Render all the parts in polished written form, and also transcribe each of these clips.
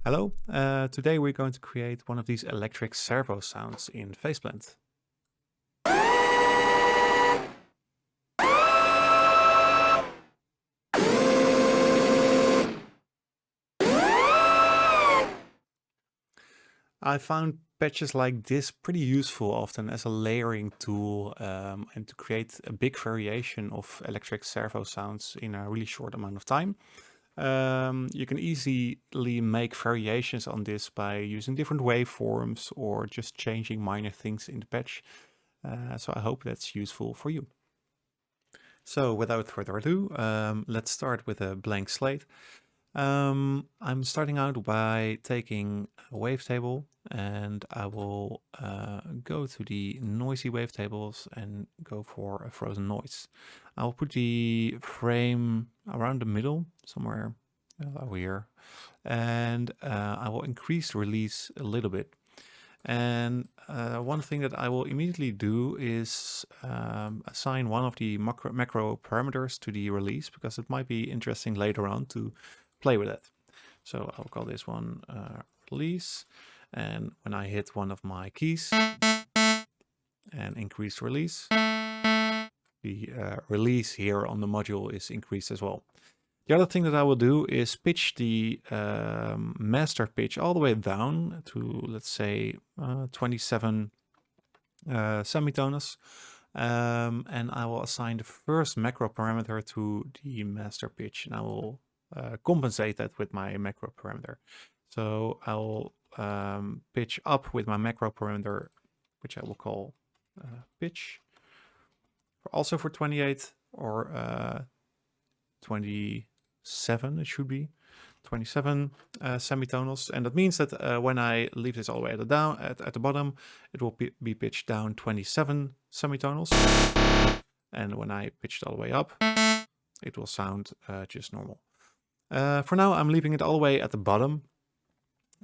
Hello, today we're going to create one of these electric servo sounds in Faceblend. I found patches like this pretty useful often as a layering tool and to create a big variation of electric servo sounds in a really short amount of time. You can easily make variations on this by using different waveforms or just changing minor things in the patch. So I hope that's useful for you. So without further ado, let's start with a blank slate. I'm starting out by taking a wavetable and I will go to the noisy wavetables and go for a frozen noise. I'll put the frame around the middle, somewhere over here, and I will increase the release a little bit. And one thing that I will immediately do is assign one of the macro parameters to the release, because it might be interesting later on to play with it. So I'll call this one release. And when I hit one of my keys and increase release, the release here on the module is increased as well. The other thing that I will do is pitch the master pitch all the way down to, let's say, 27 semitones. And I will assign the first macro parameter to the master pitch, and I will compensate that with my macro parameter. So I will pitch up with my macro parameter, which I will call pitch, also for 28 or 27, it should be 27 semitonals, and that means that when I leave this all the way at the bottom, it will be pitched down 27 semitonals, and when I pitch it all the way up, it will sound just normal. For now, I'm leaving it all the way at the bottom,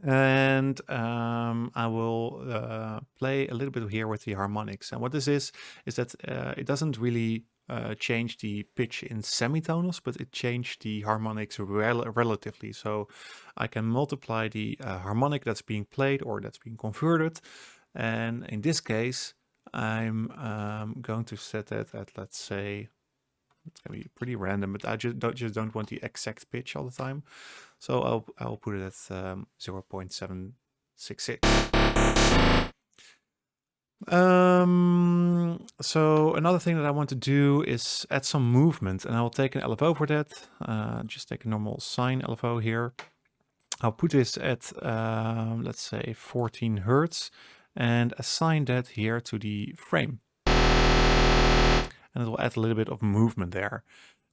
and I will play a little bit here with the harmonics. And what this is that it doesn't really change the pitch in semitonals, but it changed the harmonics relatively. So I can multiply the harmonic that's being played or that's being converted. And in this case, I'm going to set that at, let's say, it's going to be pretty random, but I just don't want the exact pitch all the time. So I'll put it at 0.766. So another thing that I want to do is add some movement, and I'll take an LFO for that. Just take a normal sine LFO here. I'll put this at, let's say, 14 Hertz and assign that here to the frame. And it will add a little bit of movement there.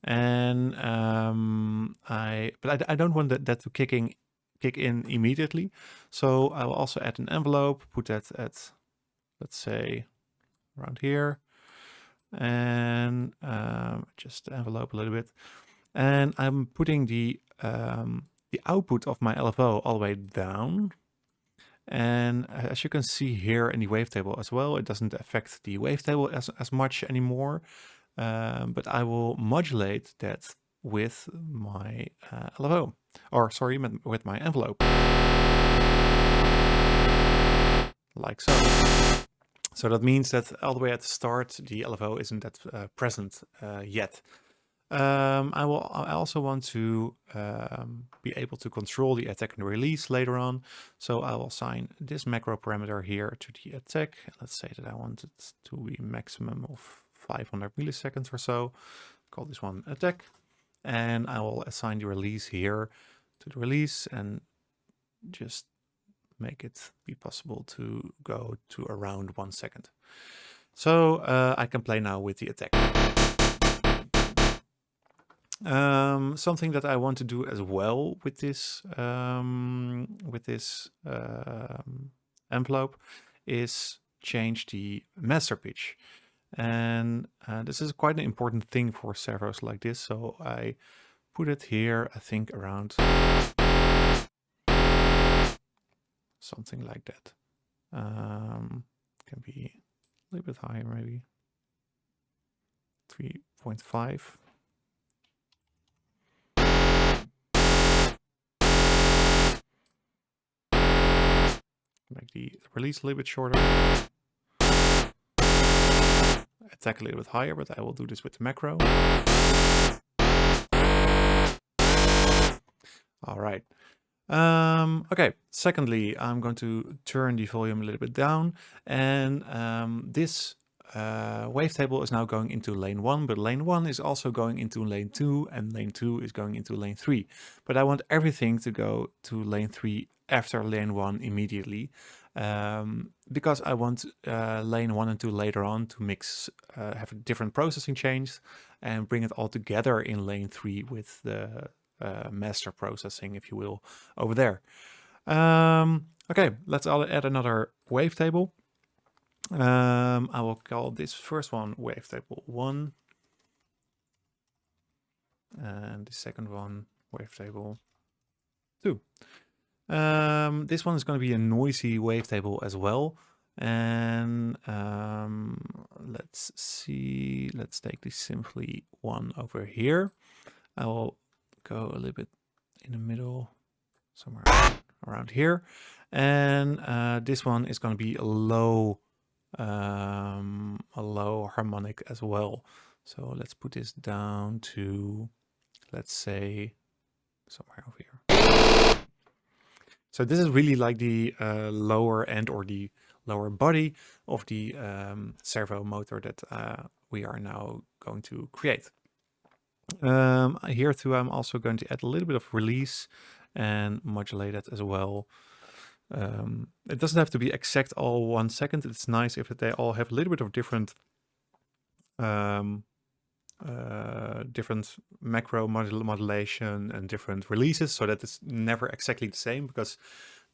And I don't want that to kick in immediately. So I will also add an envelope, put that at, let's say, around here, and just envelope a little bit. And I'm putting the output of my LFO all the way down. And as you can see here in the wavetable as well, it doesn't affect the wavetable as much anymore. But I will modulate that with my LFO, or sorry, with my envelope, like so. So that means that all the way at the start, the LFO isn't that present yet. I also want to be able to control the attack and release later on. So I will assign this macro parameter here to the attack. Let's say that I want it to be maximum of 500 milliseconds or so. Call this one attack. And I will assign the release here to the release and just make it be possible to go to around 1 second. So I can play now with the attack. Something that I want to do as well with this envelope is change the master pitch. And this is quite an important thing for servos like this. So I put it here, I think around something like that. Can be a little bit higher, maybe 3.5. Make the release a little bit shorter. Attack a little bit higher, but I will do this with the macro. All right. Okay, secondly, I'm going to turn the volume a little bit down, and this wavetable is now going into lane 1, but lane 1 is also going into lane 2, and lane 2 is going into lane 3. But I want everything to go to lane 3 after lane 1 immediately, because I want lane 1 and 2 later on to mix, have a different processing chains, and bring it all together in lane 3 with the master processing, if you will, over there. Okay, let's add another wavetable. I will call this first one wavetable 1, and the second one wavetable 2. This one is going to be a noisy wavetable as well, and let's see, let's take the simply one over here. I will go a little bit in the middle, somewhere around here, and this one is going to be a low harmonic as well. So let's put this down to, let's say, somewhere over here. So this is really like the lower end or the lower body of the servo motor that we are now going to create. Here too, I'm also going to add a little bit of release and modulate that as well. It doesn't have to be exact all 1 second. It's nice if they all have a little bit of different different macro modulation and different releases, so that it's never exactly the same, because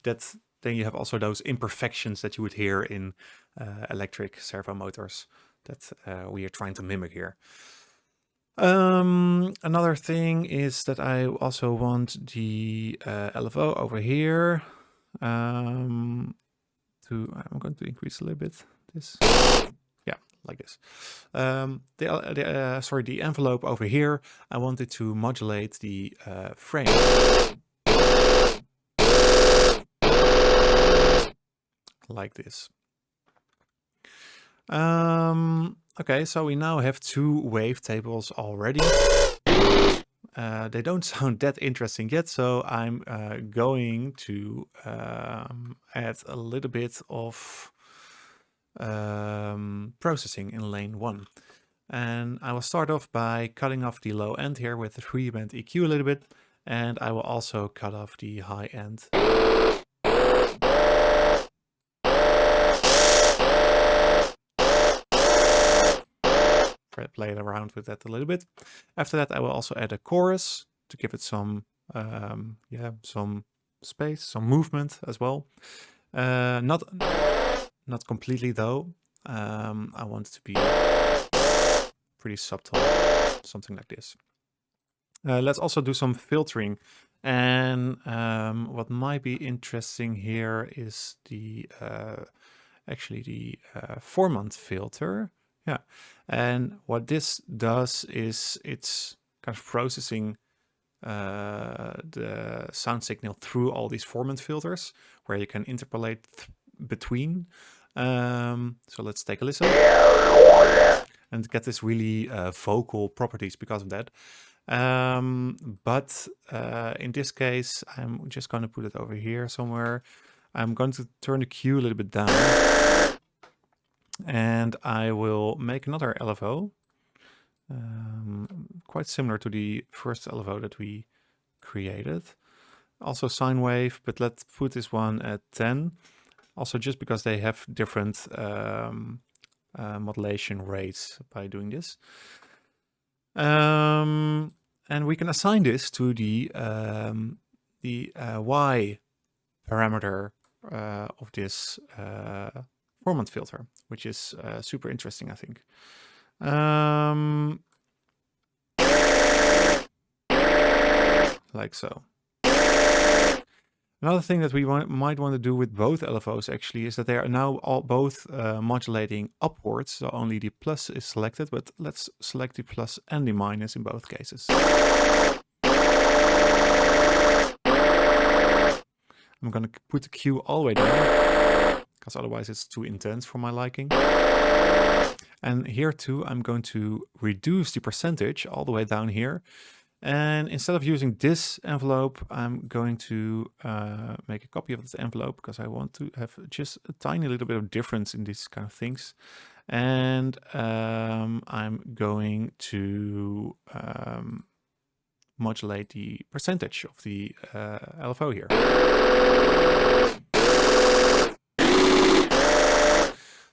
that then you have also those imperfections that you would hear in electric servo motors that we are trying to mimic here. Another thing is that I also want the LFO over here I'm going to increase a little bit this. Yeah, like this. The envelope over here, I wanted to modulate the frame. Like this. Okay, so we now have 2 wavetables already. They don't sound that interesting yet, so I'm going to add a little bit of processing in lane 1. And I will start off by cutting off the low end here with the 3-band EQ a little bit, and I will also cut off the high end. Play around with that a little bit. After that, I will also add a chorus to give it some some space, some movement as well. Not completely though. I want it to be pretty subtle, something like this. Let's also do some filtering, and what might be interesting here is the actually the Formant filter. Yeah, and what this does is it's kind of processing the sound signal through all these Formant filters, where you can interpolate between. So let's take a listen and get this really vocal properties because of that. But in this case, I'm just going to put it over here somewhere. I'm going to turn the Q a little bit down. And I will make another LFO, quite similar to the first LFO that we created. Also sine wave, but let's put this one at 10. Also just because they have different modulation rates by doing this. And we can assign this to the Y parameter of this Formant filter, which is super interesting, I think. Like so. Another thing that we might want to do with both LFOs actually is that they are now both modulating upwards, so only the plus is selected, but let's select the plus and the minus in both cases. I'm going to put the Q all the way down, because otherwise it's too intense for my liking. And here too, I'm going to reduce the percentage all the way down here. And instead of using this envelope, I'm going to make a copy of this envelope, because I want to have just a tiny little bit of difference in these kind of things. And I'm going to modulate the percentage of the LFO here.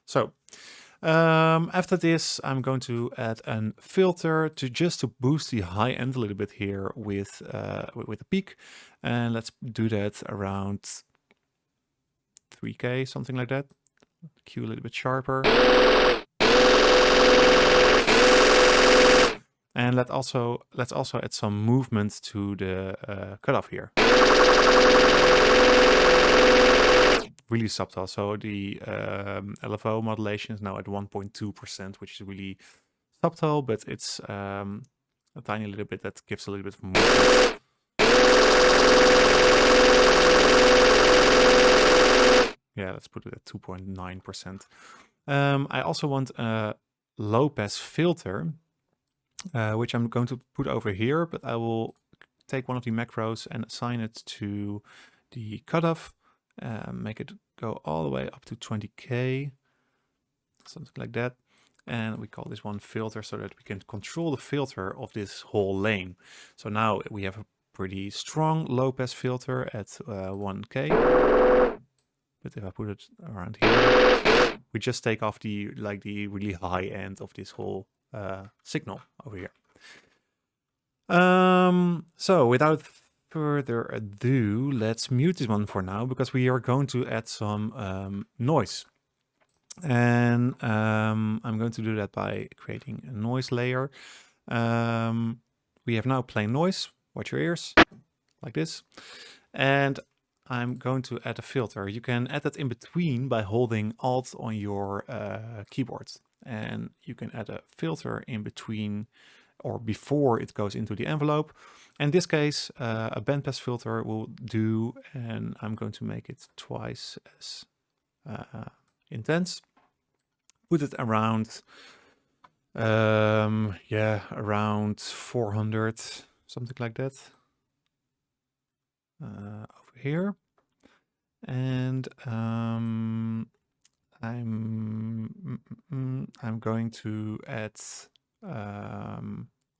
So after this, I'm going to add a filter to boost the high end a little bit here with a peak, and let's do that around 3K, something like that. Q a little bit sharper, and let's also add some movement to the cutoff here. Really subtle. So the LFO modulation is now at 1.2%, which is really subtle, but it's a tiny little bit that gives a little bit of movement. Yeah, let's put it at 2.9%. I also want a low pass filter, which I'm going to put over here, but I will take one of the macros and assign it to the cutoff. Make it go all the way up to 20K, something like that. And we call this one filter, so that we can control the filter of this whole lane. So now we have a pretty strong low pass filter at 1K. But if I put it around here, we just take off the really high end of this whole signal over here. So without further ado, let's mute this one for now, because we are going to add some noise. And I'm going to do that by creating a noise layer. We have now plain noise. Watch your ears, like this. And I'm going to add a filter. You can add that in between by holding Alt on your keyboard. And you can add a filter in between or before it goes into the envelope. In this case, a bandpass filter will do, and I'm going to make it twice as intense. Put it around, around 400, something like that. Over here. And I'm going to add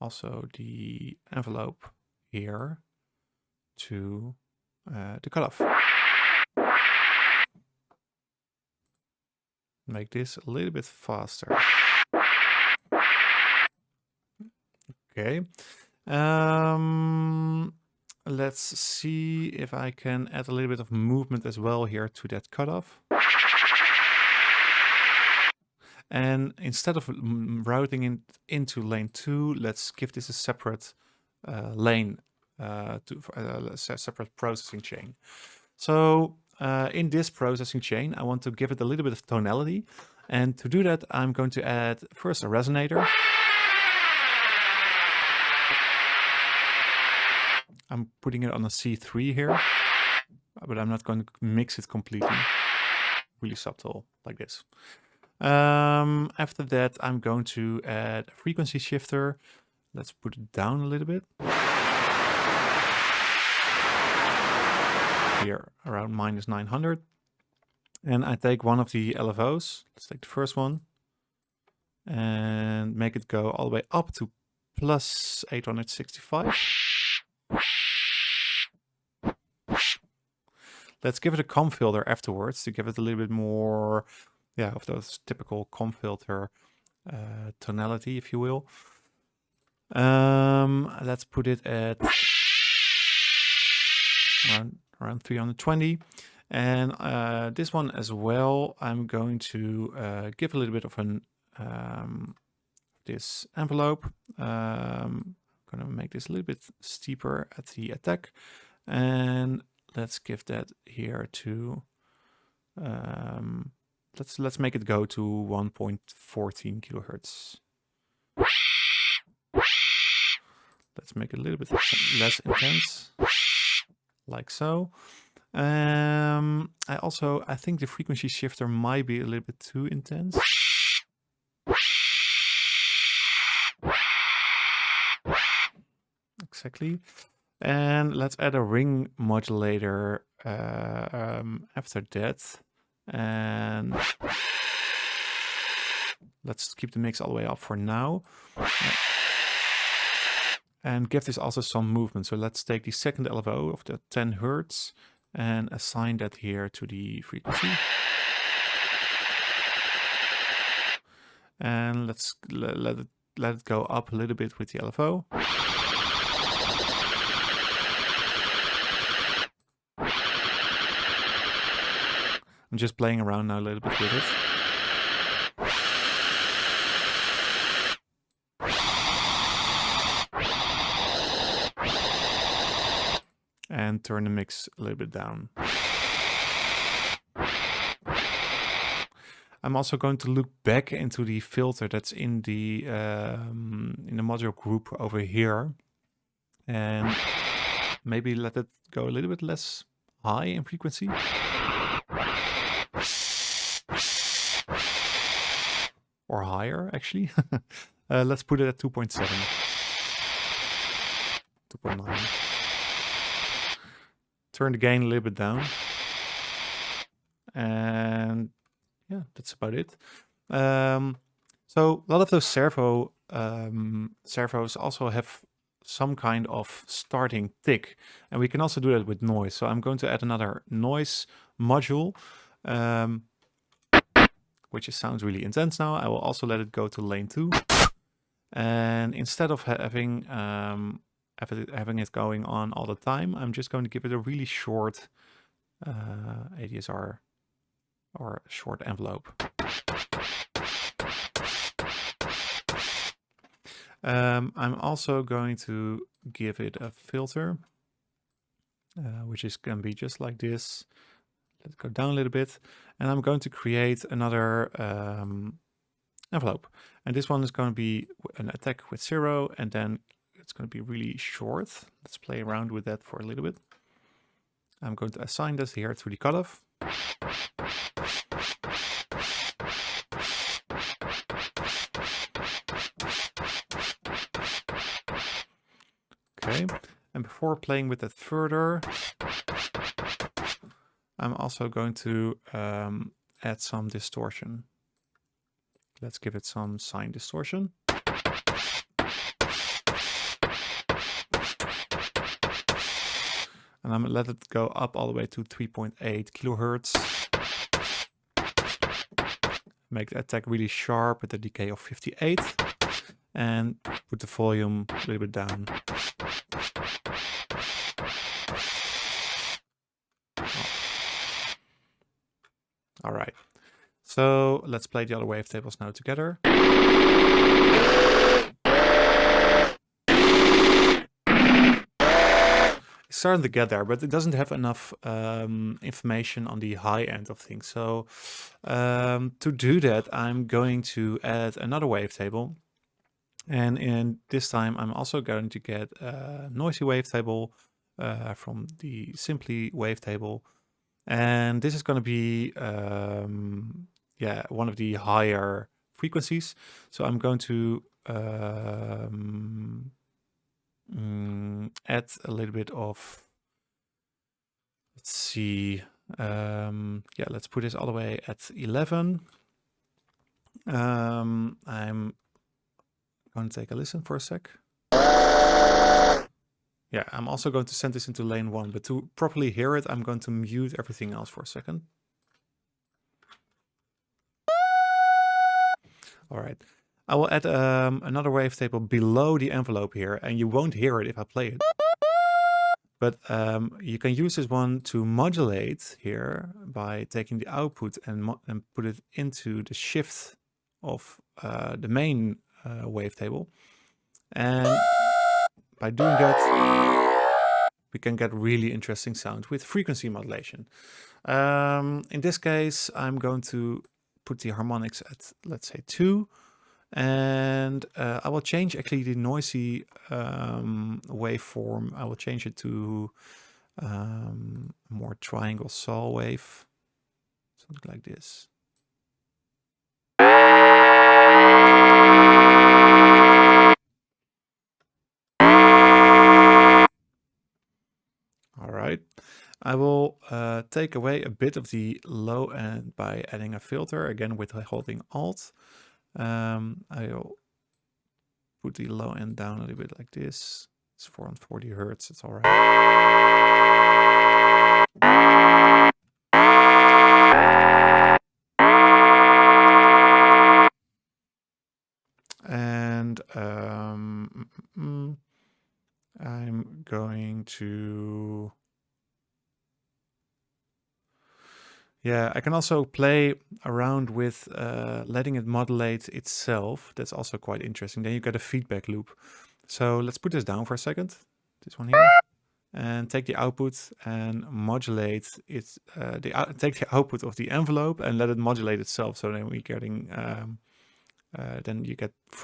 also the envelope here to the cutoff. Make this a little bit faster. Okay. Let's see if I can add a little bit of movement as well here to that cutoff. And instead of routing it into lane 2, let's give this a separate lane, separate processing chain. So in this processing chain, I want to give it a little bit of tonality. And to do that, I'm going to add first a resonator. I'm putting it on a C3 here, but I'm not going to mix it completely. Really subtle, like this. After that, I'm going to add a frequency shifter. Let's put it down a little bit. Here, around -900. And I take one of the LFOs. Let's take the first one. And make it go all the way up to +865. Let's give it a comb filter afterwards to give it a little bit more, of those typical comb filter tonality, if you will. Let's put it at around 320. And this one as well, I'm going to give a little bit of an this envelope. I'm going to make this a little bit steeper at the attack. And let's give that here to, let's make it go to 1.14 kilohertz. Let's make it a little bit less intense, like so. I think the frequency shifter might be a little bit too intense. Exactly. And let's add a ring modulator after that. And let's keep the mix all the way up for now. And give this also some movement. So let's take the second LFO of the 10 Hertz and assign that here to the frequency. And let's let it go up a little bit with the LFO. I'm just playing around now a little bit with it. And turn the mix a little bit down. I'm also going to look back into the filter that's in the module group over here, and maybe let it go a little bit less high in frequency. Or higher, actually. Let's put it at 2.7. 2.9. Turn the gain a little bit down. And yeah, that's about it. So a lot of those servos also have some kind of starting tick, and we can also do that with noise. So I'm going to add another noise module, which sounds really intense now. I will also let it go to lane 2, and instead of having it going on all the time, I'm just going to give it a really short ADSR or short envelope. I'm also going to give it a filter, which is going to be just like this. Let's go down a little bit, and I'm going to create another envelope. And this one is going to be an attack with 0, and then it's going to be really short. Let's play around with that for a little bit. I'm going to assign this here to the cutoff. Okay, and before playing with that further, I'm also going to add some distortion. Let's give it some sine distortion. And I'm going to let it go up all the way to 3.8 kilohertz. Make the attack really sharp with a decay of 58. And put the volume a little bit down. All right. So let's play the other wavetables now together. It's starting to get there, but it doesn't have enough information on the high end of things. So to do that, I'm going to add another wavetable. And in this time, I'm also going to get a noisy wavetable from the Simply wavetable. And this is going to be, one of the higher frequencies. So I'm going to add a little bit of, let's see, let's put this all the way at 11. I'm going to take a listen for a sec. Yeah, I'm also going to send this into lane 1, but to properly hear it, I'm going to mute everything else for a second. All right. I will add another wavetable below the envelope here, and you won't hear it if I play it. But you can use this one to modulate here by taking the output and put it into the shift of the main wavetable. And by doing that, we can get really interesting sounds with frequency modulation. In this case, I'm going to put the harmonics at, let's say, 2. And I will change actually the noisy waveform. I will change it to more triangle saw wave, something like this. All right. I will take away a bit of the low end by adding a filter, again with holding Alt. I'll put the low end down a little bit like this. It's 440 Hertz, it's all right. And I'm going to... Yeah, I can also play around with letting it modulate itself. That's also quite interesting. Then you get a feedback loop. So let's put this down for a second. This one here. And take the output and modulate it. Take the output of the envelope and let it modulate itself. So then we're getting,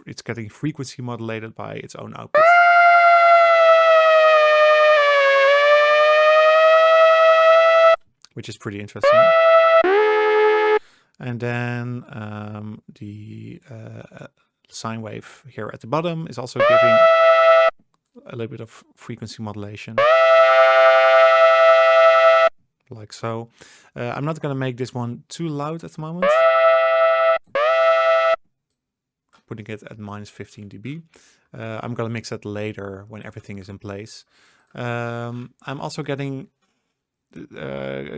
it's getting frequency modulated by its own output. Which is pretty interesting. And then the sine wave here at the bottom is also giving a little bit of frequency modulation. Like so. I'm not going to make this one too loud at the moment. Putting it at minus 15 dB. I'm going to mix that later when everything is in place. I'm also getting...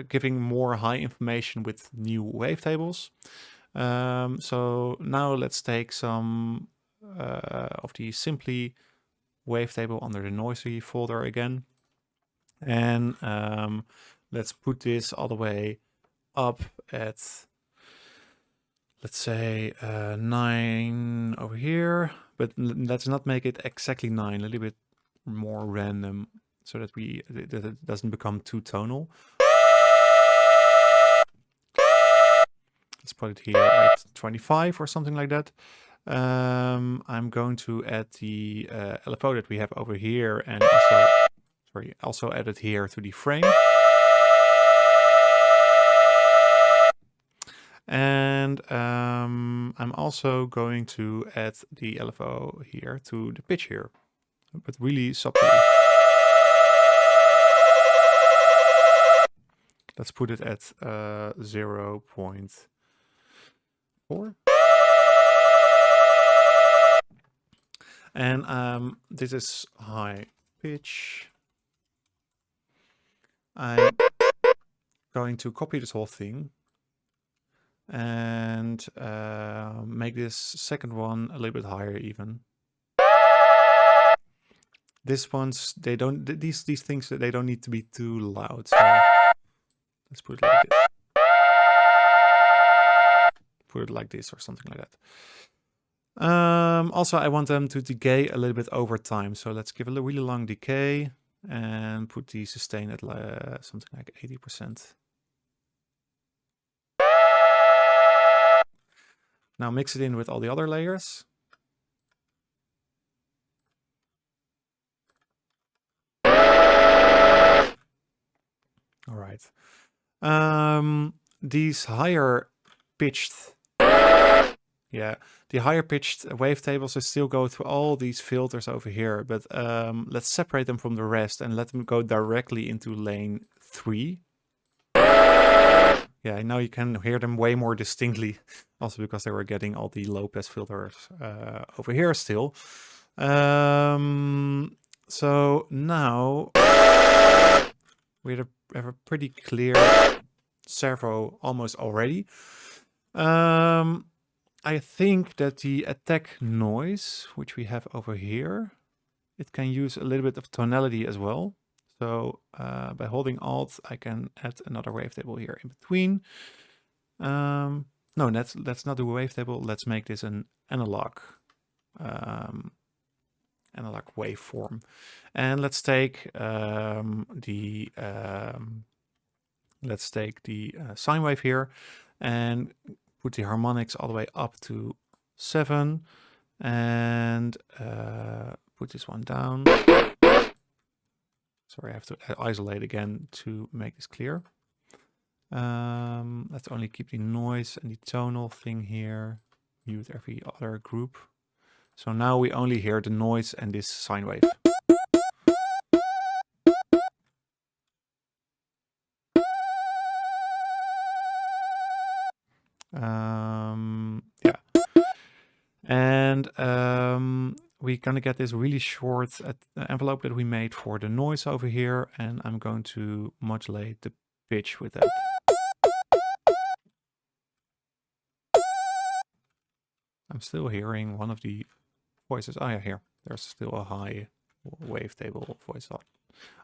giving more high information with new wavetables. So now let's take some of the simply wavetable under the noisy folder again. And let's put this all the way up at, let's say 9 over here, but let's not make it exactly 9, a little bit more random, so that it doesn't become too tonal. Let's put it here at 25 or something like that. I'm going to add the LFO that we have over here and also add it here to the frame. And I'm also going to add the LFO here to the pitch here, but really subtly. Let's put it at 0.4. And this is high pitch. I'm going to copy this whole thing and make this second one a little bit higher even. These ones, these things, they don't need to be too loud. So let's put it like this. Put it like this or something like that. Also, I want them to decay a little bit over time. So let's give a really long decay and put the sustain at something like 80%. Now mix it in with all the other layers. All right. These higher pitched, the higher pitched wavetables, I still go through all these filters over here, but let's separate them from the rest and let them go directly into lane 3. Yeah, now you can hear them way more distinctly, also because they were getting all the low pass filters over here still. So now we have a pretty clear servo almost already. I think that the attack noise, which we have over here, it can use a little bit of tonality as well. So by holding Alt, I can add another wavetable here in between. No, let's not do a wavetable. Let's make this an analog waveform. And let's take the sine wave here and put the harmonics all the way up to 7 and put this one down. Sorry, I have to isolate again to make this clear. Let's only keep the noise and the tonal thing here. Mute every other group. So now we only hear the noise and this sine wave. Yeah. And we're gonna get this really short envelope that we made for the noise over here, and I'm going to modulate the pitch with that. I'm still hearing one of the voices. Oh yeah, here. There's still a high wavetable voice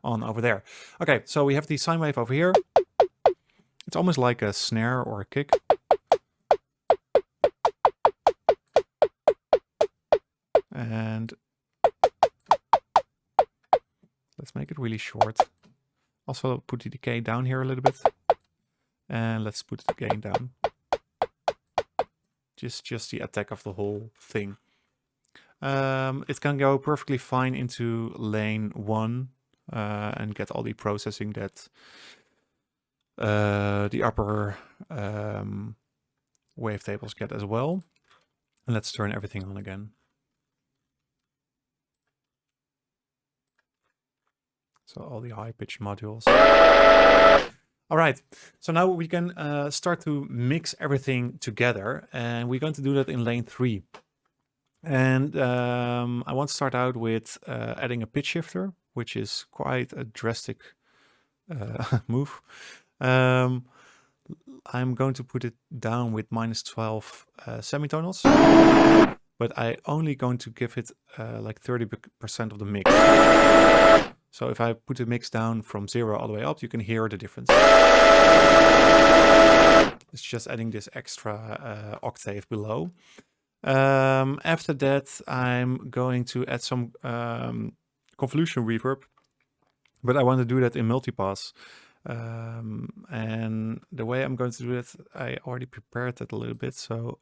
on over there. Okay, so we have the sine wave over here. It's almost like a snare or a kick. And let's make it really short. Also put the decay down here a little bit. And let's put the gain down. Just the attack of the whole thing. It can go perfectly fine into lane 1 and get all the processing that the upper wavetables get as well. And let's turn everything on again. So all the high-pitched modules. All right, so now we can start to mix everything together, and we're going to do that in lane 3. And I want to start out with adding a pitch shifter, which is quite a drastic move. I'm going to put it down with -12 semitonals, but I only going to give it like 30% of the mix. So if I put the mix down from 0 all the way up, you can hear the difference. It's just adding this extra octave below. After that, I'm going to add some convolution reverb, but I want to do that in multipass. And the way I'm going to do it, I already prepared it a little bit. So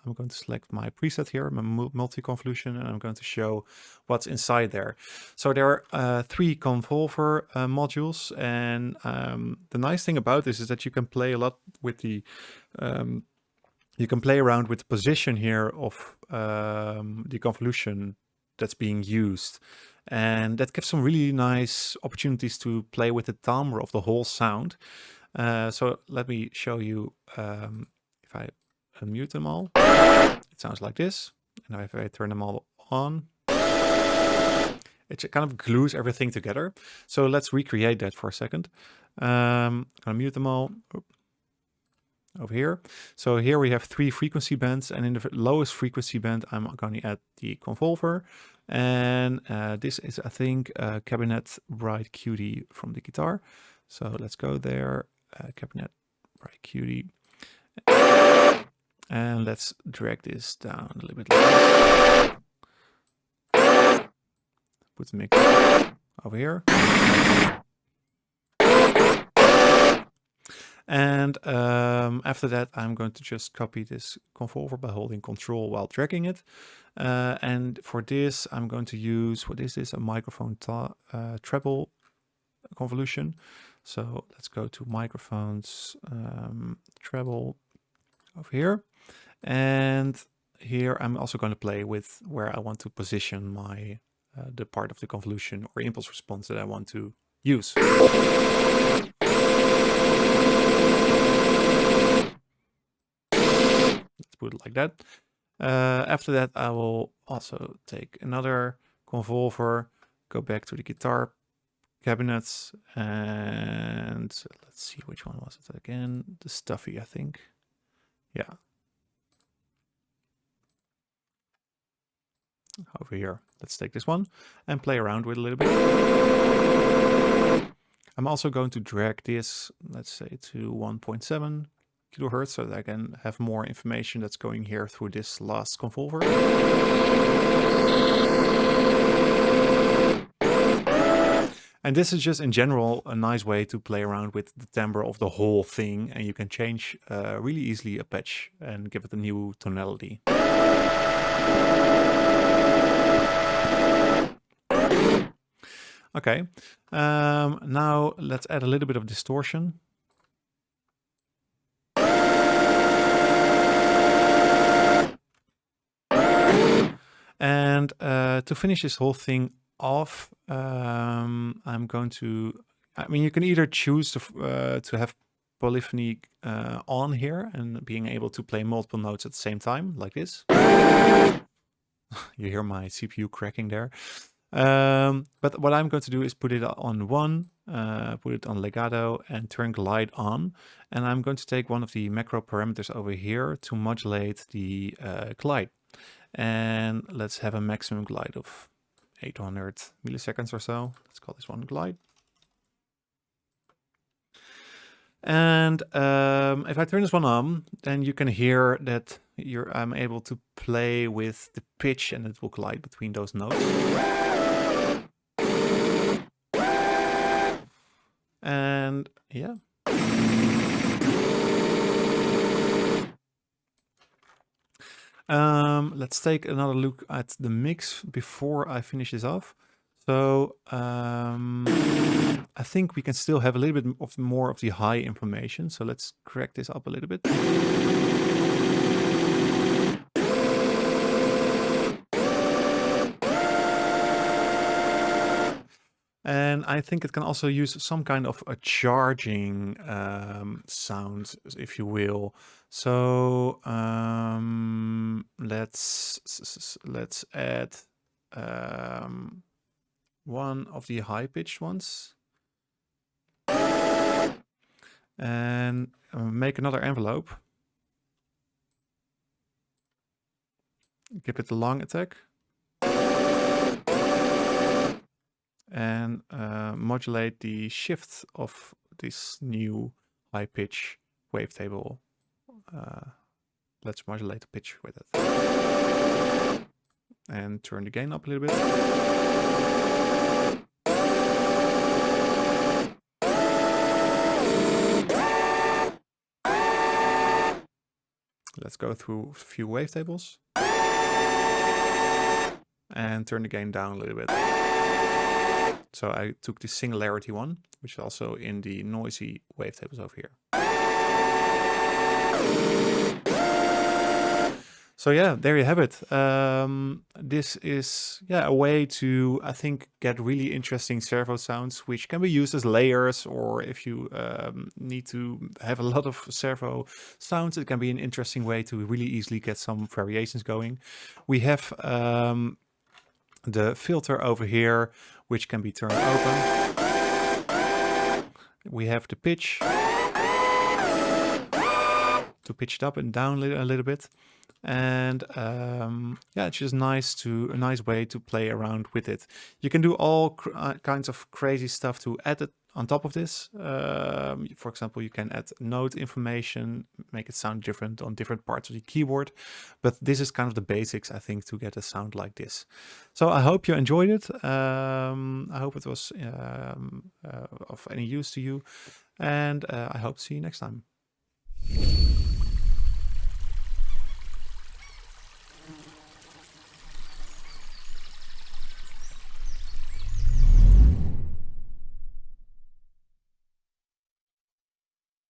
I'm going to select my preset here, my multi-convolution, and I'm going to show what's inside there. So there are 3 convolver modules, and the nice thing about this is that you can play a lot with the you can play around with the position here of the convolution that's being used. And that gives some really nice opportunities to play with the timbre of the whole sound. So let me show you if I unmute them all. It sounds like this. And if I turn them all on, it kind of glues everything together. So let's recreate that for a second. I'm gonna mute them all. Over here. So here we have 3 frequency bands, and in the lowest frequency band I'm going to add the convolver, and this is, I think, Cabinet Bright Cutie from the guitar. So let's go there, Cabinet Bright Cutie, and let's drag this down a little bit. Put the mix over here. And after that, I'm going to just copy this convolver by holding Control while dragging it. And for this, I'm going to use, what is this? A microphone treble convolution. So let's go to microphones, treble over here. And here I'm also going to play with where I want to position my the part of the convolution or impulse response that I want to use. Let's put it like that. After that, I will also take another convolver, go back to the guitar cabinets, and let's see, which one was it again? The stuffy, I think. Yeah. Over here. Let's take this one and play around with it a little bit. I'm also going to drag this, let's say, to 1.7 kilohertz so that I can have more information that's going here through this last convolver. And this is just in general a nice way to play around with the timbre of the whole thing, and you can change really easily a pitch and give it a new tonality. Okay, now let's add a little bit of distortion. And to finish this whole thing off, I'm going to, I mean, you can either choose to have polyphony on here and being able to play multiple notes at the same time, like this. You hear my CPU cracking there. But what I'm going to do is put it on 1, put it on legato and turn glide on. And I'm going to take one of the macro parameters over here to modulate the glide. And let's have a maximum glide of 800 milliseconds or so. Let's call this one glide. And if I turn this one on, then you can hear that I'm able to play with the pitch and it will glide between those notes. And yeah. Let's take another look at the mix before I finish this off. So I think we can still have a little bit of more of the high information. So let's crack this up a little bit. And I think it can also use some kind of a charging sound, if you will. So let's add one of the high-pitched ones. And make another envelope. Give it a long attack. And modulate the shift of this new high pitch wavetable. Let's modulate the pitch with it. And turn the gain up a little bit. Let's go through a few wavetables. And turn the gain down a little bit. So I took the singularity one, which is also in the noisy wavetables over here. So yeah, there you have it. This is a way to, I think, get really interesting servo sounds, which can be used as layers, or if you need to have a lot of servo sounds, it can be an interesting way to really easily get some variations going. We have the filter over here, which can be turned open. We have the pitch to pitch it up and down a little bit. And yeah, it's just a nice way to play around with it. You can do all kinds of crazy stuff to add it on top of this. For example, you can add note information, make it sound different on different parts of the keyboard. But this is kind of the basics, I think, to get a sound like this. So I hope you enjoyed it. I hope it was of any use to you. And I hope to see you next time.